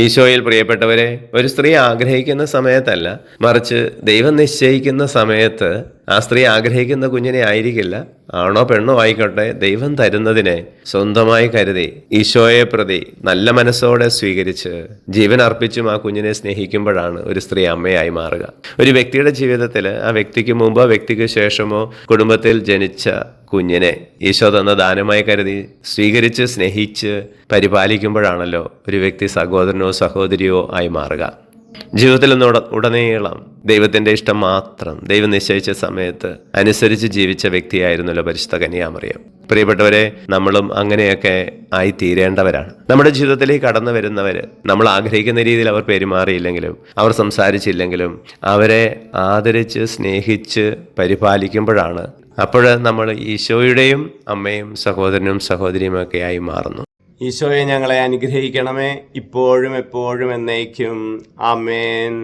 ഈശോയിൽ പ്രിയപ്പെട്ടവരെ, ഒരു സ്ത്രീ ആഗ്രഹിക്കുന്ന സമയത്തല്ല, മറിച്ച് ദൈവം നിശ്ചയിക്കുന്ന സമയത്ത് ആ സ്ത്രീ ആഗ്രഹിക്കുന്ന കുഞ്ഞിനെ ആയിരിക്കില്ല, ആണോ പെണ്ണോ ആയിക്കോട്ടെ, ദൈവം തരുന്നതിനെ സ്വന്തമായി കരുതി ഈശോയെ പ്രതി നല്ല മനസ്സോടെ സ്വീകരിച്ച് ജീവൻ അർപ്പിച്ചും ആ കുഞ്ഞിനെ സ്നേഹിക്കുമ്പോഴാണ് ഒരു സ്ത്രീ അമ്മയായി മാറുക. ഒരു വ്യക്തിയുടെ ജീവിതത്തിൽ ആ വ്യക്തിക്ക് മുമ്പോ വ്യക്തിക്ക് ശേഷമോ കുടുംബത്തിൽ ജനിച്ച കുഞ്ഞിനെ ഈശോ തന്ന ദാനമായി കരുതി സ്വീകരിച്ച് സ്നേഹിച്ച് പരിപാലിക്കുമ്പോഴാണല്ലോ ഒരു വ്യക്തി സഹോദരനോ സഹോദരിയോ ആയി മാറുക. ജീവിതത്തിൽ ഉടനീളം ദൈവത്തിൻ്റെ ഇഷ്ടം മാത്രം ദൈവം നിശ്ചയിച്ച സമയത്ത് അനുസരിച്ച് ജീവിച്ച വ്യക്തിയായിരുന്നല്ലോ പരിശുദ്ധ കന്യാമറിയം. പ്രിയപ്പെട്ടവരെ, നമ്മളും അങ്ങനെയൊക്കെ ആയി തീരേണ്ടവരാണ്. നമ്മുടെ ജീവിതത്തിലേക്ക് കടന്നു വരുന്നവർ നമ്മൾ ആഗ്രഹിക്കുന്ന രീതിയിൽ അവർ പെരുമാറിയില്ലെങ്കിലും അവർ സംസാരിച്ചില്ലെങ്കിലും അവരെ ആദരിച്ച് സ്നേഹിച്ച് പരിപാലിക്കുമ്പോഴാണ് അപ്പോൾ നമ്മൾ ഈശോയുടെയും അമ്മയും സഹോദരനും സഹോദരിയുമൊക്കെ ആയി മാറുന്നു. ഈശോയെ ഞങ്ങളെ അനുഗ്രഹിക്കണമേ, ഇപ്പോഴും എപ്പോഴും എന്നേക്കും. ആമേൻ.